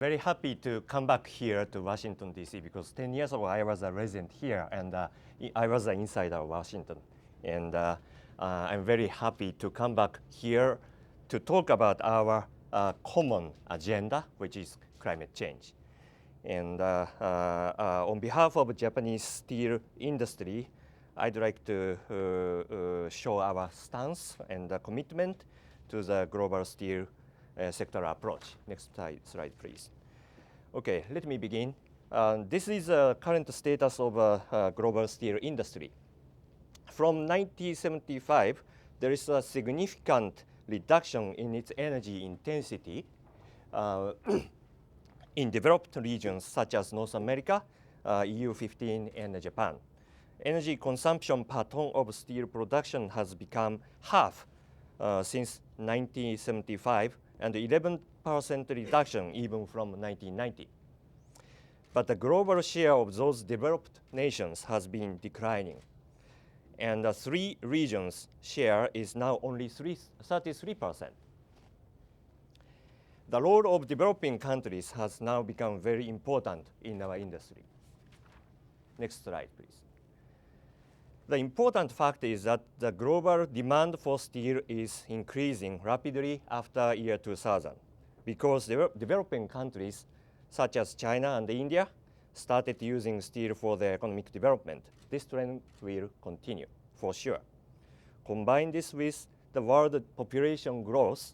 Very happy to come back here to Washington, D.C. because 10 years ago I was a resident here and I was an insider of Washington. And I'm very happy to come back here to talk about our common agenda, which is climate change. And on behalf of Japanese steel industry, I'd like to show our stance and commitment to the global steel sectoral approach. Next slide, please. Okay, let me begin. This is the current status of global steel industry. From 1975, there is a significant reduction in its energy intensity in developed regions such as North America, EU15, and Japan. Energy consumption per ton of steel production has become half since 1975, and 11% reduction even from 1990. But the global share of those developed nations has been declining. And the three regions' share is now only 33%. The role of developing countries has now become very important in our industry. Next slide, please. The important fact is that the global demand for steel is increasing rapidly after year 2000 because developing countries such as China and India started using steel for their economic development. This trend will continue for sure. Combine this with the world population growth,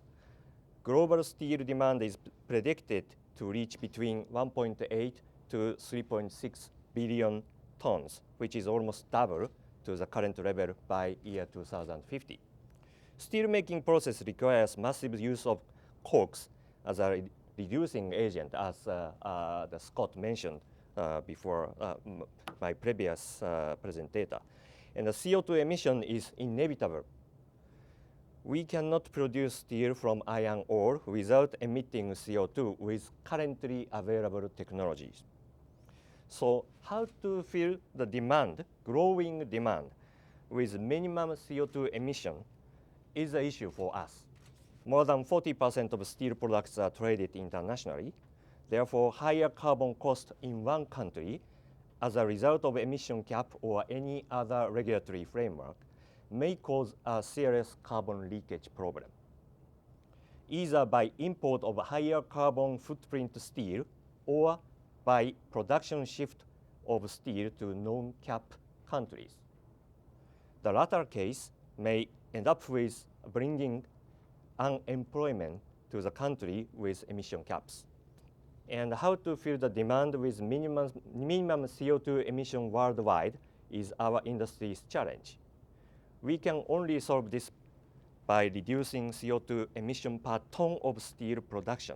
global steel demand is predicted to reach between 1.8 to 3.6 billion tons, which is almost double to the current level by year 2050. Steelmaking process requires massive use of cokes as a reducing agent, as the Scott mentioned before my previous presenter. And the CO2 emission is inevitable. We cannot produce steel from iron ore without emitting CO2 with currently available technologies. So how to fill the demand, growing demand, with minimum CO2 emission is the issue for us. More than 40% of steel products are traded internationally. Therefore, higher carbon cost in one country as a result of emission cap or any other regulatory framework may cause a serious carbon leakage problem, either by import of higher carbon footprint steel or by production shift of steel to non-cap countries. The latter case may end up with bringing unemployment to the country with emission caps. And how to fill the demand with minimum CO2 emission worldwide is our industry's challenge. We can only solve this by reducing CO2 emission per ton of steel production.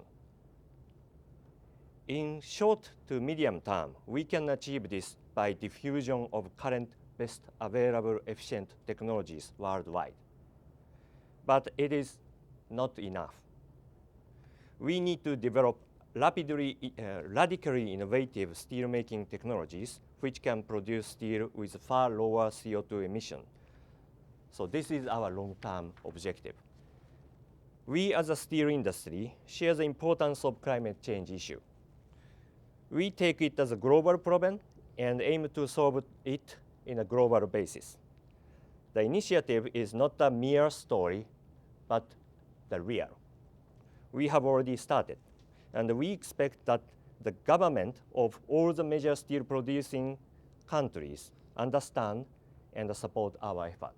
In short to medium term, we can achieve this by diffusion of current best available efficient technologies worldwide. But it is not enough. We need to develop radically innovative steelmaking technologies which can produce steel with far lower CO2 emission. So this is our long-term objective. We as a steel industry share the importance of climate change issue. We take it as a global problem and aim to solve it in a global basis. The initiative is not a mere story, but the real. We have already started, and we expect that the government of all the major steel producing countries understand and support our effort.